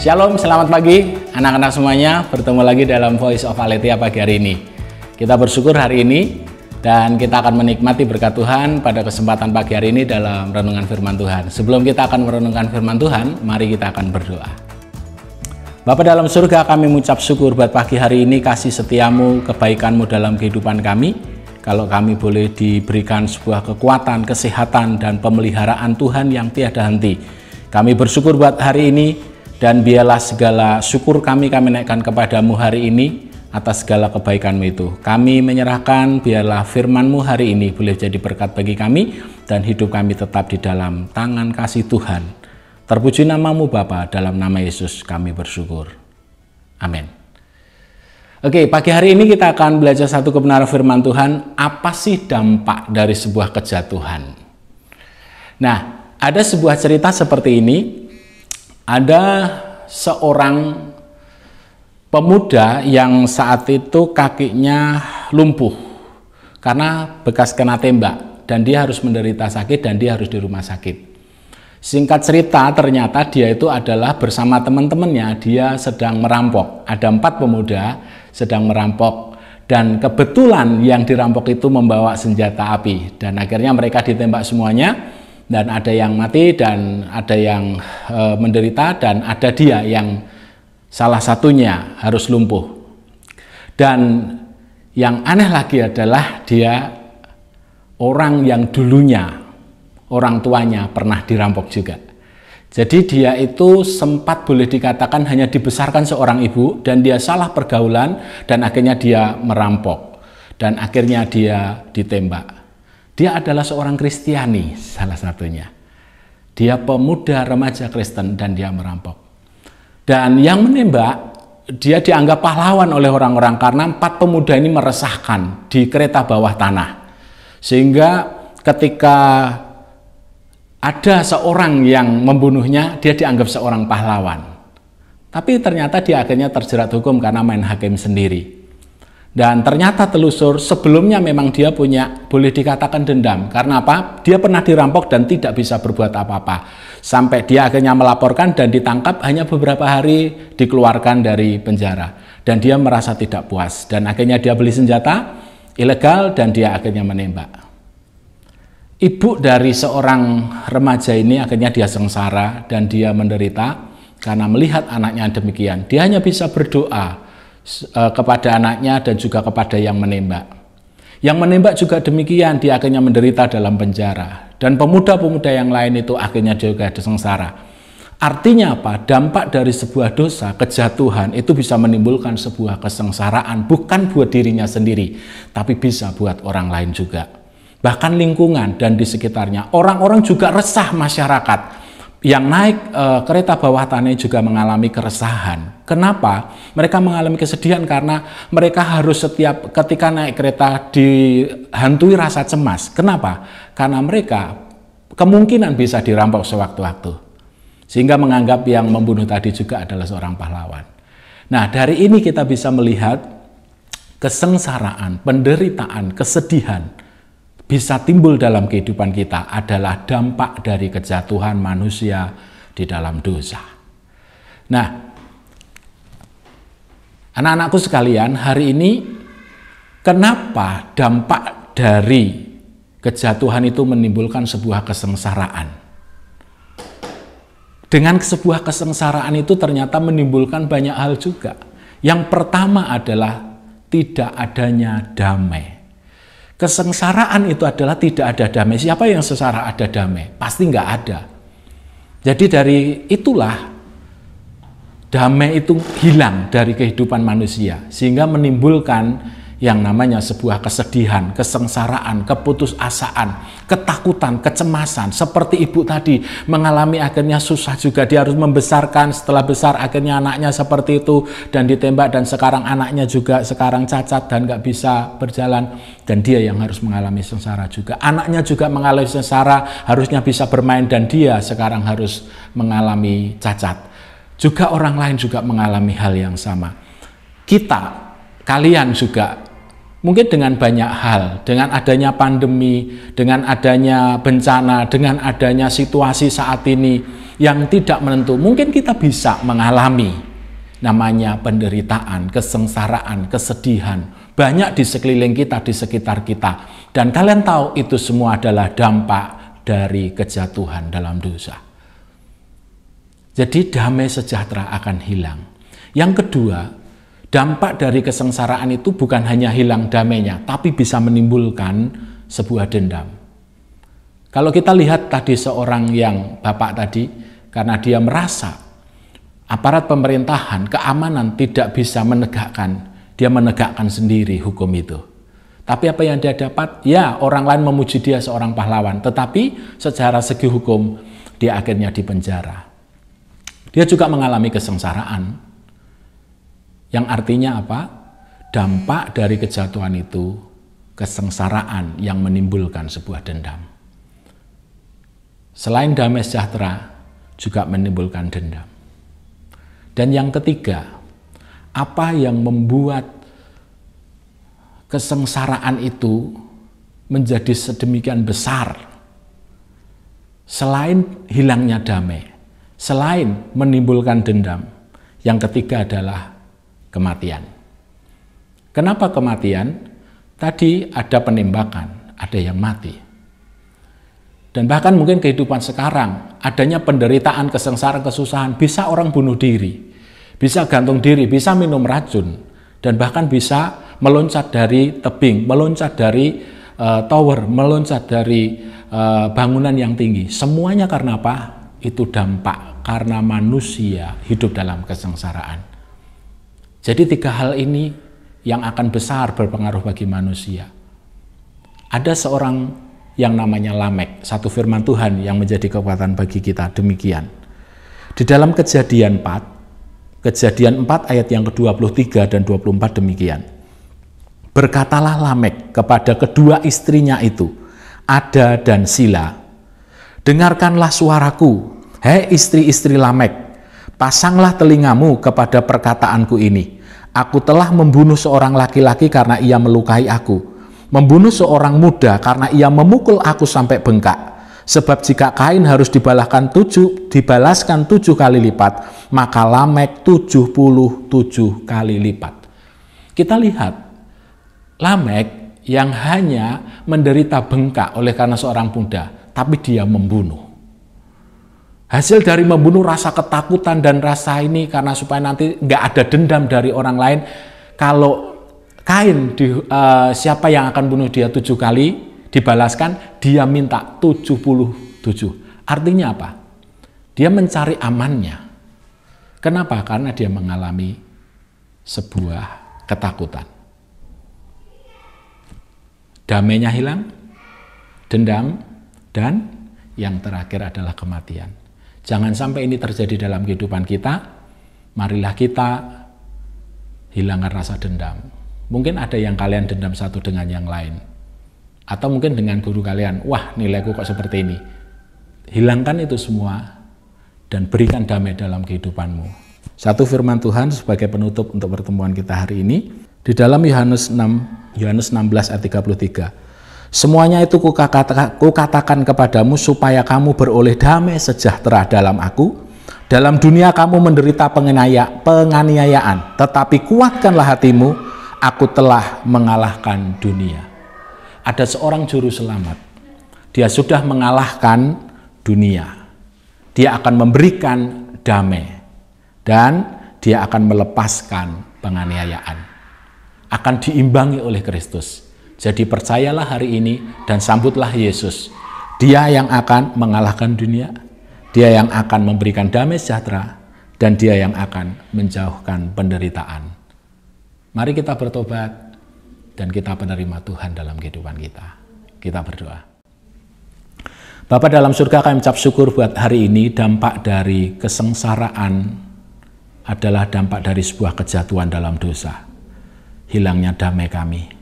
Shalom, selamat pagi anak-anak semuanya. Bertemu lagi dalam Voice of Aletheia pagi hari ini. Kita bersyukur hari ini dan kita akan menikmati berkat Tuhan pada kesempatan pagi hari ini dalam renungan firman Tuhan. Sebelum kita akan merenungkan firman Tuhan, mari kita akan berdoa. Bapa dalam surga, kami mengucap syukur buat pagi hari ini, kasih setiamu, kebaikanmu dalam kehidupan kami. Kalau kami boleh diberikan sebuah kekuatan, kesehatan, dan pemeliharaan Tuhan yang tiada henti. Kami bersyukur buat hari ini, dan biarlah segala syukur kami naikkan kepadamu hari ini atas segala kebaikanmu itu. Kami menyerahkan biarlah firman-Mu hari ini boleh jadi berkat bagi kami dan hidup kami tetap di dalam tangan kasih Tuhan. Terpuji nama-Mu Bapa, dalam nama Yesus kami bersyukur. Amin. Oke, pagi hari ini kita akan belajar satu kebenaran firman Tuhan. Apa sih dampak dari sebuah kejatuhan? Nah, ada sebuah cerita seperti ini. Ada seorang pemuda yang saat itu kakinya lumpuh karena bekas kena tembak dan dia harus menderita sakit dan dia harus di rumah sakit. Singkat cerita, ternyata dia itu adalah bersama teman-temannya, dia sedang merampok. Ada 4 pemuda sedang merampok dan kebetulan yang dirampok itu membawa senjata api dan akhirnya mereka ditembak semuanya. Dan ada yang mati dan ada yang menderita dan ada dia yang salah satunya harus lumpuh. Dan yang aneh lagi adalah dia orang yang dulunya orang tuanya pernah dirampok juga. Jadi dia itu sempat boleh dikatakan hanya dibesarkan seorang ibu dan dia salah pergaulan dan akhirnya dia merampok dan akhirnya dia ditembak. Dia adalah seorang Kristiani salah satunya. Dia pemuda remaja Kristen dan dia merampok. Dan yang menembak, dia dianggap pahlawan oleh orang-orang karena 4 pemuda ini meresahkan di kereta bawah tanah. Sehingga ketika ada seorang yang membunuhnya, dia dianggap seorang pahlawan. Tapi ternyata dia akhirnya terjerat hukum karena main hakim sendiri. Dan ternyata telusur sebelumnya memang dia punya, boleh dikatakan dendam. Karena apa? Dia pernah dirampok dan tidak bisa berbuat apa-apa. Sampai dia akhirnya melaporkan dan ditangkap, hanya beberapa hari dikeluarkan dari penjara. Dan dia merasa tidak puas. Dan akhirnya dia beli senjata ilegal dan dia akhirnya menembak. Ibu dari seorang remaja ini akhirnya dia sengsara dan dia menderita karena melihat anaknya demikian. Dia hanya bisa berdoa kepada anaknya dan juga kepada yang menembak. Yang menembak juga demikian, dia akhirnya menderita dalam penjara. Dan pemuda-pemuda yang lain itu akhirnya juga sengsara. Artinya apa? Dampak dari sebuah dosa, kejatuhan itu bisa menimbulkan sebuah kesengsaraan, bukan buat dirinya sendiri, tapi bisa buat orang lain juga. Bahkan lingkungan dan di sekitarnya, orang-orang juga resah, masyarakat yang naik kereta bawah tanah juga mengalami keresahan. Kenapa? Mereka mengalami kesedihan karena mereka harus setiap ketika naik kereta dihantui rasa cemas. Kenapa? Karena mereka kemungkinan bisa dirampok sewaktu-waktu. Sehingga menganggap yang membunuh tadi juga adalah seorang pahlawan. Nah, dari ini kita bisa melihat kesengsaraan, penderitaan, kesedihan bisa timbul dalam kehidupan kita adalah dampak dari kejatuhan manusia di dalam dosa. Nah, anak-anakku sekalian, hari ini kenapa dampak dari kejatuhan itu menimbulkan sebuah kesengsaraan? Dengan sebuah kesengsaraan itu ternyata menimbulkan banyak hal juga. Yang pertama adalah tidak adanya damai. Kesengsaraan itu adalah tidak ada damai. Siapa yang sengsara ada damai? Pasti nggak ada. Jadi dari itulah damai itu hilang dari kehidupan manusia. Sehingga menimbulkan yang namanya sebuah kesedihan, kesengsaraan, keputusasaan, ketakutan, kecemasan. Seperti ibu tadi mengalami akhirnya susah juga. Dia harus membesarkan, setelah besar akhirnya anaknya seperti itu dan ditembak dan sekarang anaknya juga sekarang cacat dan nggak bisa berjalan. Dan dia yang harus mengalami sengsara juga. Anaknya juga mengalami sengsara, harusnya bisa bermain dan dia sekarang harus mengalami cacat. Juga orang lain juga mengalami hal yang sama. Kalian juga mungkin dengan banyak hal, dengan adanya pandemi, dengan adanya bencana, dengan adanya situasi saat ini, yang tidak menentu. Mungkin kita bisa mengalami namanya penderitaan, kesengsaraan, kesedihan, banyak di sekeliling kita, di sekitar kita. Dan kalian tahu itu semua adalah dampak dari kejatuhan dalam dosa. Jadi damai sejahtera akan hilang. Yang kedua, dampak dari kesengsaraan itu bukan hanya hilang damainya, tapi bisa menimbulkan sebuah dendam. Kalau kita lihat tadi seorang yang bapak tadi, karena dia merasa aparat pemerintahan, keamanan tidak bisa menegakkan, dia menegakkan sendiri hukum itu. Tapi apa yang dia dapat? Ya, orang lain memuji dia seorang pahlawan, tetapi secara segi hukum dia akhirnya dipenjara. Dia juga mengalami kesengsaraan, yang artinya apa? Dampak dari kejatuhan itu, kesengsaraan yang menimbulkan sebuah dendam. Selain damai sejahtera, juga menimbulkan dendam. Dan yang ketiga, apa yang membuat kesengsaraan itu menjadi sedemikian besar? Selain hilangnya damai, selain menimbulkan dendam, yang ketiga adalah kematian. Kenapa kematian? Tadi ada penembakan, ada yang mati. Dan bahkan mungkin kehidupan sekarang, adanya penderitaan, kesengsaraan, kesusahan, bisa orang bunuh diri, bisa gantung diri, bisa minum racun, dan bahkan bisa meloncat dari tebing, meloncat dari tower, meloncat dari bangunan yang tinggi. Semuanya karena apa? Itu dampak karena manusia hidup dalam kesengsaraan. Jadi tiga hal ini yang akan besar berpengaruh bagi manusia. Ada seorang yang namanya Lamek, satu firman Tuhan yang menjadi kekuatan bagi kita demikian. Di dalam Kejadian 4 ayat yang ke-23 dan 24 demikian. Berkatalah Lamek kepada kedua istrinya itu, Ada dan Sila, dengarkanlah suaraku, hei istri-istri Lamek, pasanglah telingamu kepada perkataanku ini. Aku telah membunuh seorang laki-laki karena ia melukai aku, membunuh seorang muda karena ia memukul aku sampai bengkak. Sebab jika Kain harus dibalaskan 7 kali lipat, maka Lamek 77 kali lipat. Kita lihat, Lamek yang hanya menderita bengkak oleh karena seorang muda, tapi dia membunuh. Hasil dari membunuh, rasa ketakutan dan rasa ini karena supaya nanti nggak ada dendam dari orang lain. Kalau Kain, siapa yang akan bunuh dia 7 kali dibalaskan, dia minta 77. Artinya apa? Dia mencari amannya. Kenapa? Karena dia mengalami sebuah ketakutan. Damainya hilang, dendam, dan yang terakhir adalah kematian. Jangan sampai ini terjadi dalam kehidupan kita. Marilah kita hilangkan rasa dendam. Mungkin ada yang kalian dendam satu dengan yang lain. Atau mungkin dengan guru kalian, wah nilaiku kok seperti ini. Hilangkan itu semua dan berikan damai dalam kehidupanmu. Satu firman Tuhan sebagai penutup untuk pertemuan kita hari ini. Di dalam Yohanes 16 ayat 33. Semuanya itu kukatakan kepadamu supaya kamu beroleh damai sejahtera dalam aku. Dalam dunia kamu menderita penganiayaan, tetapi kuatkanlah hatimu, aku telah mengalahkan dunia. Ada seorang juru selamat. Dia sudah mengalahkan dunia. Dia akan memberikan damai. Dan dia akan melepaskan penganiayaan. Akan diimbangi oleh Kristus. Jadi percayalah hari ini dan sambutlah Yesus. Dia yang akan mengalahkan dunia. Dia yang akan memberikan damai sejahtera. Dan dia yang akan menjauhkan penderitaan. Mari kita bertobat dan kita menerima Tuhan dalam kehidupan kita. Kita berdoa. Bapa dalam surga, kami ucap syukur buat hari ini. Dampak dari kesengsaraan adalah dampak dari sebuah kejatuhan dalam dosa. Hilangnya damai kami.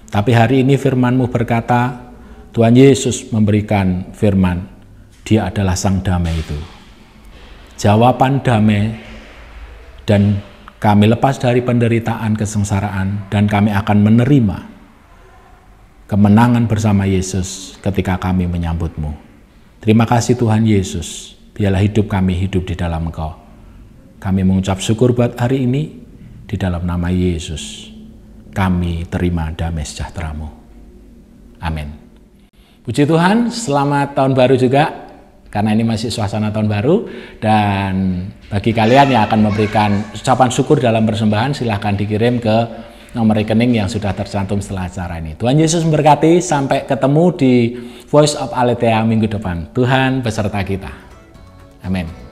Tapi hari ini firman-Mu berkata, Tuhan Yesus memberikan firman, Dia adalah Sang Damai itu. Jawaban damai dan kami lepas dari penderitaan, kesengsaraan, dan kami akan menerima kemenangan bersama Yesus ketika kami menyambut-Mu. Terima kasih Tuhan Yesus. biarlah hidup kami hidup di dalam Engkau. Kami mengucap syukur buat hari ini, di dalam nama Yesus. Kami terima damai sejahtera-Mu. Amin. Puji Tuhan, selamat tahun baru juga. Karena ini masih suasana tahun baru, dan bagi kalian yang akan memberikan ucapan syukur dalam persembahan, silahkan dikirim ke nomor rekening yang sudah tercantum setelah acara ini. Tuhan Yesus memberkati, sampai ketemu di Voice of Aletheia minggu depan. Tuhan beserta kita. Amin.